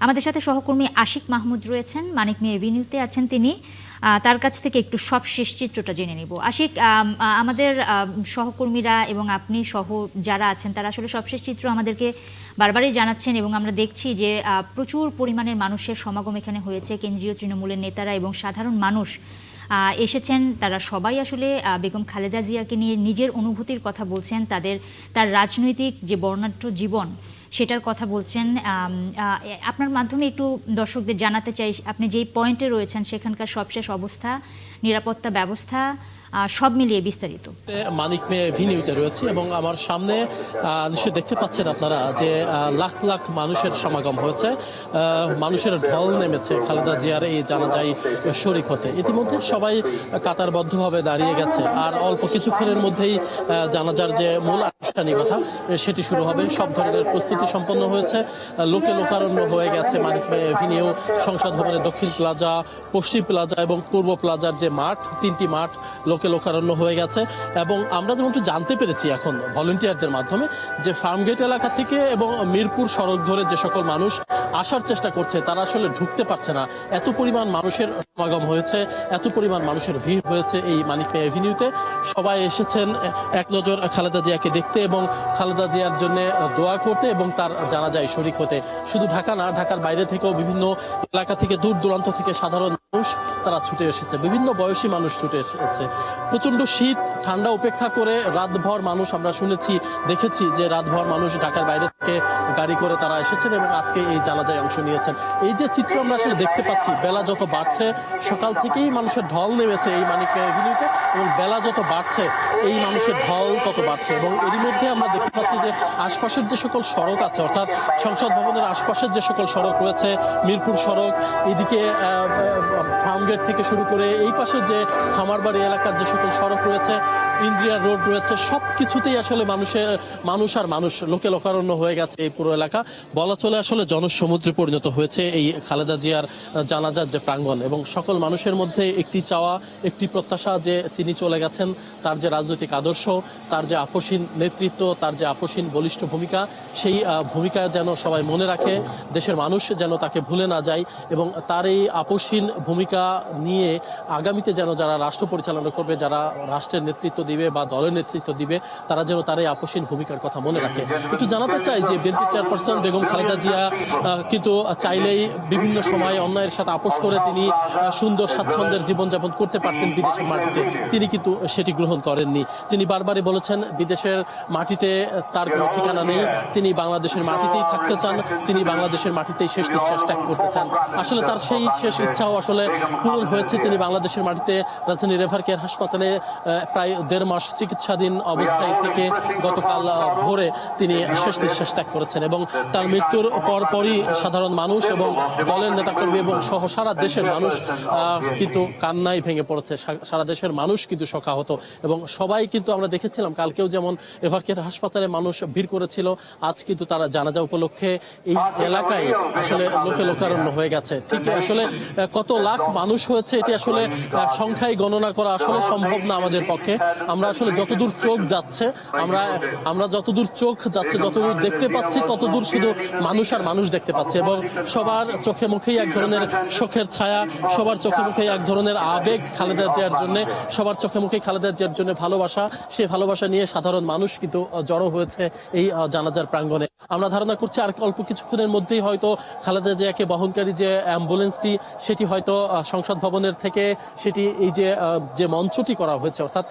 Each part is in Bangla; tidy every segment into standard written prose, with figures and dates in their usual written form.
আমাদের সাথে সহকর্মী আশিক মাহমুদ রয়েছেন, মানিক মিয়া এভিনিউতে আছেন তিনি। তার কাছ থেকে একটু সবশেষ চিত্রটা জেনে নিব। আশিক, আমাদের সহকর্মীরা এবং আপনি সহ যারা আছেন তারা আসলে সবশেষ চিত্র আমাদেরকে বারবারই জানাচ্ছেন এবং আমরা দেখছি যে প্রচুর পরিমাণের মানুষের সমাগম এখানে হয়েছে। কেন্দ্রীয় তৃণমূলের নেতারা এবং সাধারণ মানুষ এসেছেন। তারা সবাই আসলে বেগম খালেদা জিয়াকে নিয়ে নিজের অনুভূতির কথা বলছেন, তার রাজনৈতিক যে বর্ণাঢ্য জীবন সেটার কথা বলছেন। আপনার মাধ্যমে একটু দর্শকদের জানাতে চাই, আপনি যেই পয়েন্টে রয়েছেন সেখানকার সবশেষ অবস্থা, নিরাপত্তা ব্যবস্থা সব মিলিয়ে বিস্তারিত। মানিক মিয়া এভিনিউতে রয়েছে এবং আমার সামনে নিশ্চয়ই দেখতে পাচ্ছেন আপনারা যে লাখ লাখ মানুষের সমাগম হয়েছে, মানুষের ঢল নেমেছে খালেদা জিয়ার এই জানাজায় শরীক হতে। ইতিমধ্যে সবাই কাতারবদ্ধভাবে দাঁড়িয়ে গেছে, আর অল্প কিছুক্ষণের মধ্যেই জানাজার যে মূল আনুষ্ঠানিকতা সেটি শুরু হবে। সব ধরনের প্রস্তুতি সম্পন্ন হয়েছে, লোকে লোকারণ্য হয়ে গেছে মানিক মিয়া এভিনিউ, সংসদ ভবনের দক্ষিণ প্লাজা, পশ্চিম প্লাজা এবং পূর্ব প্লাজার যে মাঠ, তিনটি মাঠ লোকে লোকারণ্য হয়ে গেছে। এবং আমরা যেমনটা জানতে পেরেছি এখন ভলেন্টিয়ারদের মাধ্যমে যে ফার্মগেট এলাকা থেকে এবং মিরপুর সড়ক ধরে যে সকল মানুষ আসার চেষ্টা করছে তারা আসলে ঢুকতে পারছে না। এত পরিমাণ মানুষের সমাগম হয়েছে, এত পরিমাণ মানুষের ভিড় হয়েছে এই মানিক মিয়া এভিনিউতে। সবাই এসেছেন এক নজর খালেদা জিয়াকে দেখতে এবং খালেদা জিয়ার জন্য দোয়া করতে এবং তার জানাজায় শরীক হতে। শুধু ঢাকা না, ঢাকার বাইরে থেকেও বিভিন্ন এলাকা থেকে, দূর দূরান্ত থেকে সাধারণ মানুষ তারা ছুটে এসেছে, বিভিন্ন বয়সী মানুষ ছুটে এসেছে। প্রচন্ড শীত ঠান্ডা উপেক্ষা করে রাতভর মানুষ, আমরা শুনেছি দেখেছি যে রাতভর মানুষ ঢাকার বাইরে থেকে গাড়ি করে তারা এসেছেন এবং আজকে এই জানাজায় অংশ নিয়েছেন। এই যে চিত্র আমরা আসলে দেখতে পাচ্ছি, বেলা যত বাড়ছে, সকাল থেকেই মানুষের ঢল নেমেছে এই মানিক মিয়া এভিনিউতে এবং বেলা যত বাড়ছে এই মানুষের ঢল তত বাড়ছে। এবং এরই মধ্যে আমরা দেখতে পাচ্ছি যে আশপাশের যে সকল সড়ক আছে, অর্থাৎ সংসদ ভবনের আশপাশের যে সকল সড়ক রয়েছে, মিরপুর সড়ক, এদিকে ফার্মগেট থেকে শুরু করে এই পাশের যে খামারবাড়ি এলাকার যে সকল সড়ক রয়েছে, ইন্দ্রিয়া রোড রয়েছে, সব কিছুতেই আসলে মানুষ আর মানুষ, লোকে লোকারণ্য হয়ে গেছে এই পুরো এলাকা। বলা চলে আসলে জনসমুদ্রে পরিণত হয়েছে এই খালেদা জিয়ার জানাজার যে প্রাঙ্গণ। এবং সকল মানুষের মধ্যে একটি চাওয়া, একটি প্রত্যাশা যে তিনি চলে গেছেন, তার যে রাজনৈতিক আদর্শ, তার যে আপসীন নেতৃত্ব, তার যে আপসীন বলিষ্ঠ ভূমিকা, সেই ভূমিকা যেন সবাই মনে রাখে, দেশের মানুষ যেন তাকে ভুলে না যায় এবং তার এই আপসীন ভূমিকা নিয়ে আগামীতে যেন যারা রাষ্ট্র পরিচালনা করবে, যারা রাষ্ট্রের নেতৃত্ব দিবে বা দলের নেতৃত্ব দিবে, তারা যেন তার এই আপসীন ভূমিকার কথা মনে রাখে। একটু জানাতে চাই যে বিএনপি চেয়ারপারসন বেগম খালেদা জিয়া কিন্তু চাইলেই বিভিন্ন সময় অন্যায়ের সাথে আপোষ করে তিনি সুন্দর স্বাচ্ছন্দ্যের জীবনযাপন করতে পারতেন বিদেশের মাটিতে। তিনি কিন্তু সেটি গ্রহণ করেননি। তিনি বারবারই বলেছেন বিদেশের মাটিতে তার কোনো ঠিকানা নেই, তিনি বাংলাদেশের মাটিতেই থাকতে চান, তিনি বাংলাদেশের মাটিতেই শেষ নিঃশ্বাস ত্যাগ করতে চান। আসলে তার সেই শেষ ইচ্ছাও আসলে পূরণ হয়েছে। তিনি বাংলাদেশের মাটিতে রাজধানী রেভার কেয়ার হাসপাতালে প্রায় 1.5 মাস চিকিৎসাধীন অবস্থায় থেকে গতকাল ভোরে তিনি শেষ নিঃশ্বাস ত্যাগ করেছেন। এবং তার মৃত্যুর পরপরই সাধারণ মানুষ এবং দলের নেতাকর্মী এবং সহ সারা দেশের মানুষ কিন্তু কান্নায় ভেঙে পড়েছে। সারা দেশের মানুষ কিন্তু শোকাহত এবং সবাই কিন্তু আমরা দেখেছিলাম কালকেও যেমন রেভার কেয়ার হাসপাতালে মানুষ ভিড় করেছিল, আজ কিন্তু তারা জানাজা উপলক্ষে এই এলাকায় আসলে লোকে লোকারণ্য হয়ে গেছে। ঠিক আসলে কত লাখ মানুষ হয়েছে এটি আসলে সংখ্যায় গণনা করা আসলে সম্ভব না আমাদের পক্ষে। আমরা আসলে যতদূর চোখ যাচ্ছে, আমরা যতদূর চোখ যাচ্ছে, যতদূর দেখতে পাচ্ছি, ততদূর শুধু মানুষ আর মানুষ দেখতে পাচ্ছি এবং সবার চোখে মুখেই এক ধরনের শোকের ছায়া, সবার চোখে মুখেই এক ধরনের আবেগ খালেদা জিয়ার জন্য, সবার চোখে মুখেই খালেদা জিয়ার জন্য ভালোবাসা। সেই ভালোবাসা নিয়ে সাধারণ মানুষ কিন্তু জড়ো হয়েছে এই জানাজার প্রাঙ্গণে। আমরা ধারণা করছি আর অল্প কিছুক্ষণের মধ্যেই হয়তো খালেদা জিয়াকে বহনকারী যে অ্যাম্বুলেন্সটি সেটি হয়তো সংসদ ভবনের থেকে সেটি এই যে মঞ্চটি করা হয়েছে, অর্থাৎ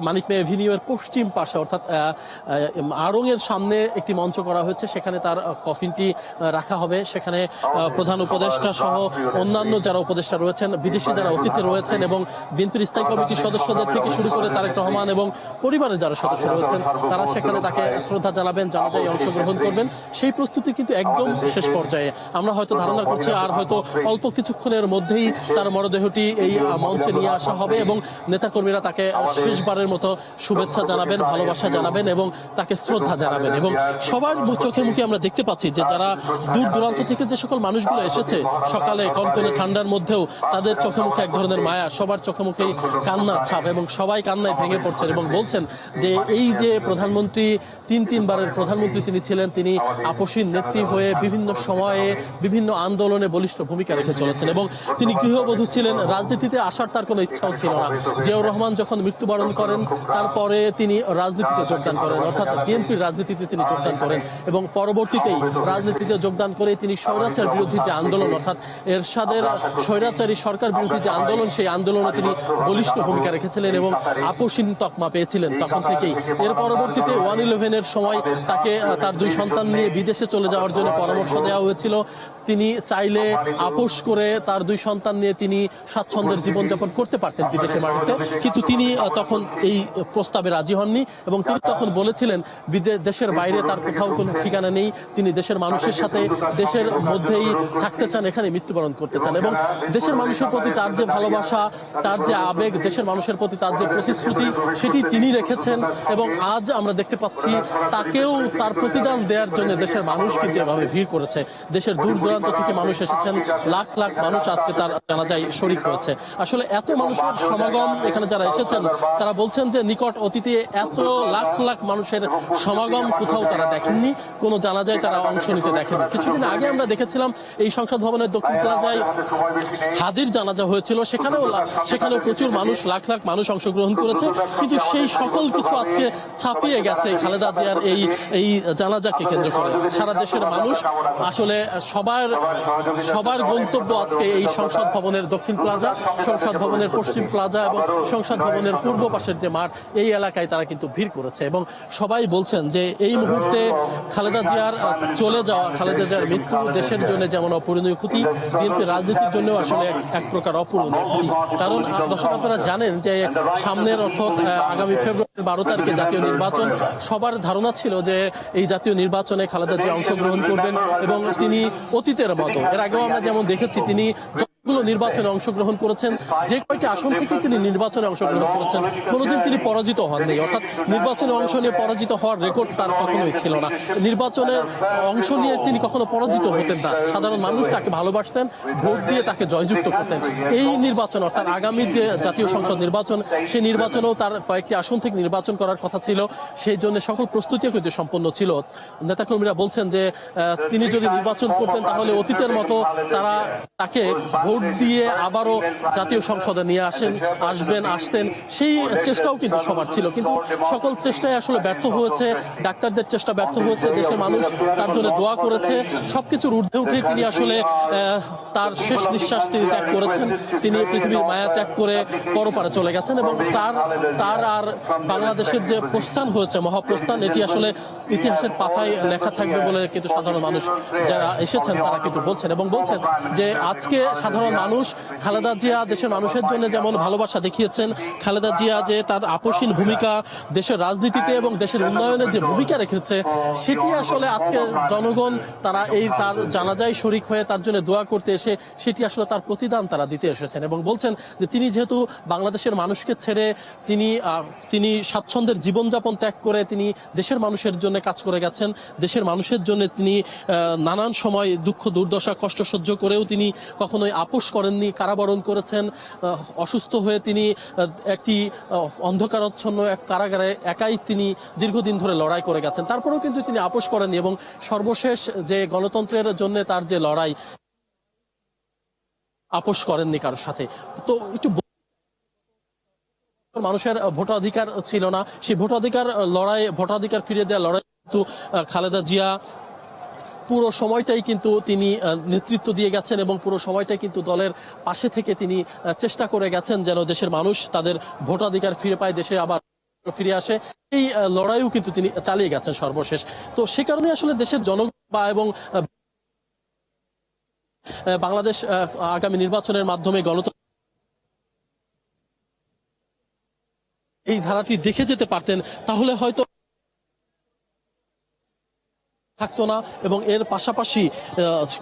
মানিক মিয়া এভিনিউয়ের পশ্চিম পাশে, অর্থাৎ আড়ং-এর সামনে একটি মঞ্চ করা হয়েছে, সেখানে তার কফিনটি রাখা হবে। সেখানে প্রধান উপদেষ্টা সহ অন্যান্য যারা উপদেষ্টা রয়েছেন, বিদেশি যারা অতিথি রয়েছেন এবং বিএনপির স্থায়ী কমিটির সদস্যদের থেকে শুরু করে তারেক রহমান এবং পরিবারের যারা সদস্য রয়েছেন, তারা সেখানে তাকে শ্রদ্ধা জানাবেন, জানাজায় অংশগ্রহণ করবেন। সেই প্রস্তুতি কিন্তু একদম শেষ পর্যায়ে। আমরা হয়তো ধারণা করছি আর হয়তো অল্প কিছুক্ষণের মধ্যেই তার মরদেহটি এই মঞ্চে নিয়ে আসা হবে এবং নেতাকর্মীরা তাকে শেষবারের মতো শুভেচ্ছা জানাবেন, ভালোবাসা জানাবেন এবং তাকে শ্রদ্ধা জানাবেন। এবং সবাই সবার চোখে মুখে আমরা দেখতে পাচ্ছি যে যারা দূর দূরান্ত থেকে যে সকল মানুষগুলো এসেছে সকালে কনকনে ঠান্ডার মধ্যেও তাদের চোখে মুখে এক ধরনের মায়া, সবার চোখে মুখেই কান্নার ছাপ এবং সবাই কান্নায় ভেঙে পড়ছেন এবং বলছেন যে এই যে প্রধানমন্ত্রী তিনবারের প্রধানমন্ত্রী তিনি ছিলেন, তিনি আপসীন নেত্রী হয়ে বিভিন্ন সময়ে বিভিন্ন আন্দোলনে বলিষ্ঠ ভূমিকা রেখে চলেছেন এবং তিনি গৃহবধূ ছিলেন। রাজনীতিতে আসার তার কোনো ইচ্ছাও ছিল না। জিয়াউর রহমান যখন মৃত্যুবরণ করেন তারপরে তিনি রাজনীতিতে যোগদান করেন, অর্থাৎ বিএনপির রাজনীতিতে তিনি যোগদান করেন এবং পরবর্তীতেই রাজনীতিতে যোগদান করে তিনি স্বৈরাচার বিরোধী যে আন্দোলন, অর্থাৎ এরশাদের স্বৈরাচারী সরকার বিরোধী যে আন্দোলন, সেই আন্দোলনে তিনি বলিষ্ঠ ভূমিকা রেখেছিলেন এবং আপসীন তকমা পেয়েছিলেন তখন থেকেই। এর পরবর্তীতে 1/11-এর সময় তাকে তার 2 সন্তান নিয়ে বিদেশে চলে যাওয়ার জন্য পরামর্শ দেওয়া হয়েছিল। তিনি চাইলে আপোষ করে তার 2 সন্তান নিয়ে তিনি স্বাচ্ছন্দ্যের জীবনযাপন করতে পারতেন বিদেশের মাটিতে, কিন্তু তিনি তখন এই প্রস্তাবে রাজি হননি এবং তিনি তখন বলেছিলেন দেশের বাইরে তার কোথাও কোনো ঠিকানা নেই, তিনি দেশের মানুষের সাথে দেশের মধ্যেই থাকতে চান, এখানে মৃত্যুবরণ করতে চান এবং দেশের মানুষের প্রতি তার যে ভালোবাসা, তার যে আবেগ, দেশের মানুষের প্রতি তার যে প্রতিশ্রুতি, সেটি তিনি রেখেছেন এবং আজ আমরা দেখতে পাচ্ছি তাকেও তার প্রতিদান দেওয়ার জন্য দেশের মানুষ কিন্তু এভাবে ভিড় করেছে। দেশের দূর দূরান্ত থেকে মানুষ এসেছেন, লাখ লাখ মানুষ আজকে তার জানাজায় শরীক হয়েছে। আসলে এত মানুষের সমাগম এখানে যারা এসেছেন তারা বলছেন যে নিকট অতীতে এত লাখ লাখ মানুষের সমাগম কোথাও তারা দেখেননি, কোনো জানাজায় তারা অংশ নিতে দেখেন। কিছুদিন আগে আমরা দেখেছিলাম এই সংসদ ভবনের দক্ষিণ প্লাজায় হাদির জানাজা হয়েছিল, সেখানেও প্রচুর মানুষ, লাখ লাখ মানুষ অংশগ্রহণ করেছে, কিন্তু সেই সকল কিছু আজকে ছাপিয়ে গেছে খালেদা জিয়ার এই জানাজাকে কেন্দ্র করে। সারা দেশের মানুষ আসলে সবার গন্তব্য আজকে এই সংসদ ভবনের দক্ষিণ প্লাজা, সংসদ ভবনের পশ্চিম প্লাজা এবং সংসদ ভবনের পূর্ব পাশের যে মাঠ, এই এলাকায় তারা কিন্তু ভিড় করেছে এবং সবাই বলছেন যে এই মুহূর্তে খালেদা জিয়ার চলে যাওয়া, খালেদা জিয়ার মৃত্যু দেশের জন্য যেমন অপূরণীয় ক্ষতি, বিএনপির রাজনীতির জন্য আসলে এক প্রকার অপূরণীয় ক্ষতি। কারণ দর্শক আপনারা জানেন যে সামনের অর্থাৎ আগামী ফেব্রুয়ারির 12 তারিখে জাতীয় নির্বাচন, সবার ধারণা ছিল যে এই জাতীয় নির্বাচনে খালেদা জিয়া অংশগ্রহণ করবেন এবং তিনি অতীতের মতো, এর আগেও আমরা যেমন দেখেছি তিনি নির্বাচনে অংশগ্রহণ করেছেন, যে কয়টি আসন থেকে তিনি নির্বাচনে অংশগ্রহণ করেছেন কোনোদিন তিনি পরাজিত হননি, অর্থাৎ নির্বাচনে অংশ নিয়ে পরাজিত হওয়ার রেকর্ড তার কখনোই ছিল না। নির্বাচনের অংশ নিয়ে তিনি কখনো পরাজিত হতেন না, সাধারণ মানুষ তাকে ভালোবাসতেন, ভোট দিয়ে তাকে জয়যুক্ত করতেন। এই নির্বাচন অর্থাৎ আগামী যে জাতীয় সংসদ নির্বাচন, সেই নির্বাচনেও তার কয়েকটি আসন থেকে নির্বাচন করার কথা ছিল, সেই জন্য সকল প্রস্তুতিও কিন্তু সম্পন্ন ছিল। নেতাকর্মীরা বলছেন যে তিনি যদি নির্বাচন করতেন তাহলে অতীতের মতো তারা তাকে ভোট দিয়ে আবারও জাতীয় সংসদে নিয়ে আসতেন, সেই চেষ্টাও কিন্তু সবার ছিল, কিন্তু সকল চেষ্টায় আসলে ব্যর্থ হয়েছে। ডাক্তারদের চেষ্টা ব্যর্থ হয়েছে, দেশের মানুষ তার জন্য দোয়া করেছে, সবকিছুর ঊর্ধ্বে উঠে তিনি আসলে তার শেষ নিঃশ্বাস তিনি ত্যাগ করেছেন, তিনি পৃথিবীর মায়া ত্যাগ করে পরপারে চলে গেছেন এবং তার আর বাংলাদেশের যে প্রস্থান হয়েছে, মহাপ্রস্থান, এটি আসলে ইতিহাসের পাতায় লেখা থাকবে বলে কিন্তু সাধারণ মানুষ যারা এসেছেন তারা কিন্তু বলছেন এবং বলছেন যে আজকে সাধারণ মানুষ খালেদা জিয়া দেশের মানুষের জন্য যেমন ভালোবাসা দেখিয়েছেন, খালেদা জিয়া যে তার আপসীন ভূমিকা দেশের রাজনীতিতে এবং দেশের উন্নয়নে যে ভূমিকা রেখেছে, সেটি আসলে আজকে জনগণ তারা তার জানাজায় শরীক হয়ে তার জন্য দোয়া করতে এসে সেটি আসলে তার প্রতিদান তারা দিতে এসেছেন এবং বলছেন যে তিনি যেহেতু বাংলাদেশের মানুষকে ছেড়ে তিনি স্বাচ্ছন্দ্যের জীবনযাপন ত্যাগ করে তিনি দেশের মানুষের জন্য কাজ করে গেছেন, দেশের মানুষের জন্য তিনি নানান সময় দুঃখ দুর্দশা কষ্ট সহ্য করেও তিনি কখনোই আপোষ করেননি, কারাবরণ করেছেন, অসুস্থ হয়ে তিনি একটি অন্ধকারাচ্ছন্ন এক কারাগারে একাই তিনি দীর্ঘদিন ধরে লড়াই করে গেছেন, তারপরেও কিন্তু তিনি আপোষ করেননি এবং সর্বশেষ যে গণতন্ত্রের জন্য তার যে লড়াই, আপোষ করেননি কারোর সাথে। তো একটু মানুষের ভোটাধিকার ছিল না, সেই ভোটাধিকার ফিরিয়ে দেওয়ার লড়াই কিন্তু খালেদা জিয়া পুরো সময়টাই কিন্তু তিনি নেতৃত্ব দিয়ে গেছেন এবং পুরো সময়টাই কিন্তু দলের পাশে থেকে তিনি চেষ্টা করে গেছেন যেন দেশের মানুষ তাদের ভোটাধিকার ফিরে পায়, দেশে আবার ফিরে আসে। এই লড়াইও কিন্তু তিনি চালিয়ে গেছেন সর্বশেষ। তো সে কারণে আসলে দেশের জনগণ এবং বাংলাদেশ আগামী নির্বাচনের মাধ্যমে গণতন্ত্র এই ধারাটি দেখে যেতে পারতেন, তাহলে হয়তো থাকতো না এবং এর পাশাপাশি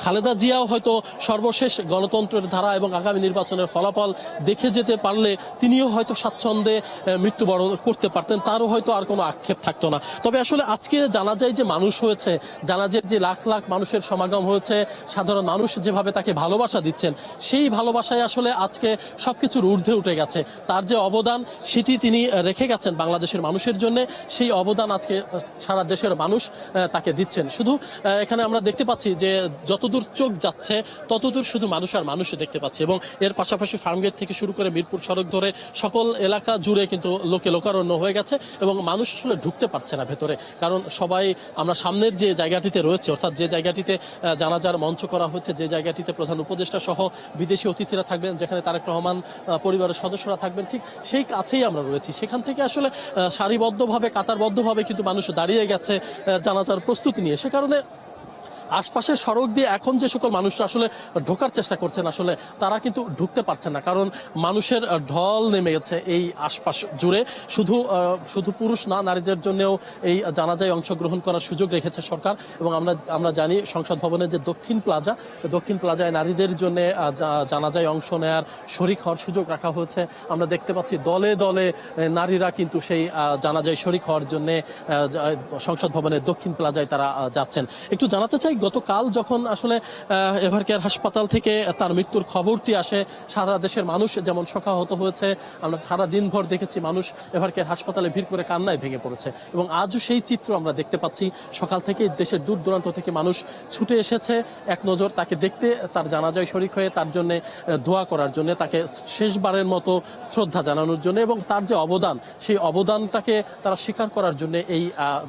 খালেদা জিয়াও হয়তো সর্বশেষ গণতন্ত্রের ধারা এবং আগামী নির্বাচনের ফলাফল দেখে যেতে পারলে তিনিও হয়তো স্বাচ্ছন্দ্যে মৃত্যুবরণ করতে পারতেন, তারও হয়তো আর কোনো আক্ষেপ থাকতো না। তবে আসলে আজকে জানা যায় যে মানুষ হয়েছে, জানা যায় যে লাখ লাখ মানুষের সমাগম হয়েছে, সাধারণ মানুষ যেভাবে তাকে ভালোবাসা দিচ্ছেন, সেই ভালোবাসায় আসলে আজকে সবকিছুর ঊর্ধ্বে উঠে গেছে। তার যে অবদান সেটি তিনি রেখে গেছেন বাংলাদেশের মানুষের জন্য, সেই অবদান আজকে সারা দেশের মানুষ তাকে দিচ্ছেন। শুধু এখানে আমরা দেখতে পাচ্ছি যে যতদূর চোখ যাচ্ছে ততদূর শুধু মানুষ আর মানুষই দেখতে পাচ্ছি এবং এর পাশাপাশি ফার্মগেট থেকে শুরু করে মিরপুর সড়ক ধরে সকল এলাকা জুড়ে কিন্তু লোকে লোকারণ্য হয়ে গেছে এবং মানুষ আসলে ঢুকতে পারছে না ভেতরে, কারণ সবাই আমরা সামনের যে জায়গাটিতে রয়েছে, অর্থাৎ যে জায়গাটিতে জানাজার মঞ্চ করা হয়েছে, যে জায়গাটিতে প্রধান উপদেষ্টা সহ বিদেশি অতিথিরা থাকবেন, যেখানে তারেক রহমান পরিবারের সদস্যরা থাকবেন, ঠিক সেই কাছেই আমরা রয়েছি। সেখান থেকে আসলে সারিবদ্ধভাবে কাতারবদ্ধভাবে কিন্তু মানুষ দাঁড়িয়ে গেছে জানাজার প্রস্তুতি নিয়ে। সে কারণে আশপাশের সড়ক দিয়ে এখন যে সকল মানুষরা আসলে ঢোকার চেষ্টা করছেন, আসলে তারা কিন্তু ঢুকতে পারছেন না, কারণ মানুষের ঢল নেমে গেছে এই আশপাশ জুড়ে। শুধু পুরুষ না, নারীদের জন্যও এই জানাজায় অংশগ্রহণ করার সুযোগ রেখেছে সরকার। এবং আমরা জানি সংসদ ভবনের যে দক্ষিণ প্লাজায় নারীদের জন্য জানাজায় অংশ নেয়ার শরিক হওয়ার সুযোগ রাখা হয়েছে। আমরা দেখতে পাচ্ছি দলে দলে নারীরা কিন্তু সেই জানাজায় শরিক হওয়ার জন্য সংসদ ভবনের দক্ষিণ প্লাজায় তারা যাচ্ছেন। একটু জানাতে চাই, গতকাল যখন আসলে এভারকেয়ার হাসপাতাল থেকে তার মৃত্যুর খবরটি আসে, সারা দেশের মানুষ যেমন শোকাহত হয়েছে, আমরা সারা দিনভর দেখেছি মানুষ এভারকেয়ার হাসপাতালে ভিড় করে কান্নায় ভেঙে পড়েছে এবং আজও সেই চিত্র আমরা দেখতে পাচ্ছি। সকাল থেকে দেশের দূর দূরান্ত থেকে মানুষ ছুটে এসেছে এক নজর তাকে দেখতে, তার জানাজায় শরিক হয়ে তার জন্য দোয়া করার জন্য, তাকে শেষবারের মতো শ্রদ্ধা জানানোর জন্য এবং তার যে অবদান, সেই অবদানটাকে তারা স্বীকার করার জন্য এই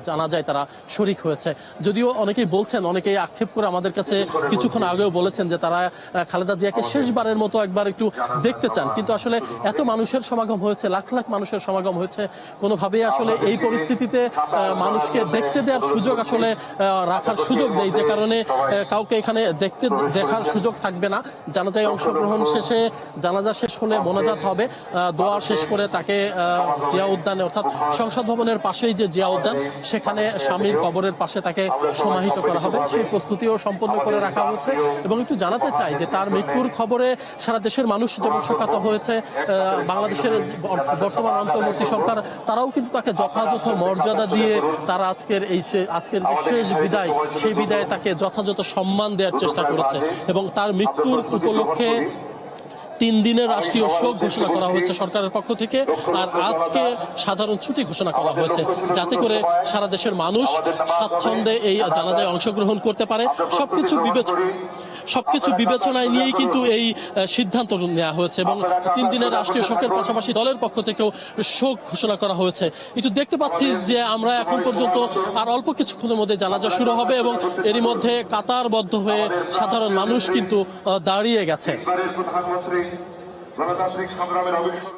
জানাজায় তারা শরিক হয়েছে। যদিও অনেকেই বলছেন, অনেকেই আক্ষেপ করে আমাদের কাছে কিছুক্ষণ আগেও বলেছেন যে তারা খালেদা জিয়াকে শেষবারের মতো একবার একটু দেখতে চান, কিন্তু আসলে এত মানুষের সমাগম হয়েছে, লাখ লাখ মানুষের সমাগম হয়েছে, কোনোভাবেই আসলে এই পরিস্থিতিতে মানুষকে দেখতে দেওয়ার সুযোগ আসলে রাখার সুযোগ নেই, যে কারণে কাউকে এখানে দেখার সুযোগ থাকবে না। জানাজায় অংশগ্রহণ শেষে, জানাজা শেষ হলে মোনাজাত হবে, দোয়া শেষ করে তাকে জিয়া উদ্যানে, অর্থাৎ সংসদ ভবনের পাশেই যে জিয়া উদ্যান, সেখানে স্বামীর কবরের পাশে তাকে সমাহিত করা হবে। সেই প্রস্তুতিও সম্পন্ন করে রাখা হয়েছে। এবং একটু জানাতে চাই যে তার মৃত্যুর খবরে সারা দেশের মানুষ যেমন শোকাহত হয়েছে, বাংলাদেশের বর্তমান অন্তর্বর্তী সরকার তারাও কিন্তু তাকে যথাযথ মর্যাদা দিয়ে তারা আজকের যে শেষ বিদায়, সেই বিদায়ে তাকে যথাযথ সম্মান দেওয়ার চেষ্টা করেছে এবং তার মৃত্যুর উপলক্ষে 3 দিনের রাষ্ট্রীয় শোক ঘোষণা করা হয়েছে সরকারের পক্ষ থেকে, আর আজকে সাধারণ ছুটি ঘোষণা করা হয়েছে, যাতে করে সারা দেশের মানুষ স্বাচ্ছন্দ্যে এই জানাজায় অংশগ্রহণ করতে পারে। সবকিছু বিবেচনায় নিয়েই কিন্তু এই সিদ্ধান্ত নেওয়া হয়েছে এবং 3 দিনের রাষ্ট্রীয় শোকের পাশাপাশি দলের পক্ষ থেকেও শোক ঘোষণা করা হয়েছে। একটু দেখতে পাচ্ছি যে আমরা এখন পর্যন্ত আর অল্প কিছুক্ষণের মধ্যে জানাজা শুরু হবে এবং এরই মধ্যে কাতারবদ্ধ হয়ে সাধারণ মানুষ কিন্তু দাঁড়িয়ে গেছে। গণতান্ত্রিক সংগ্রামের অবিস্মরণীয়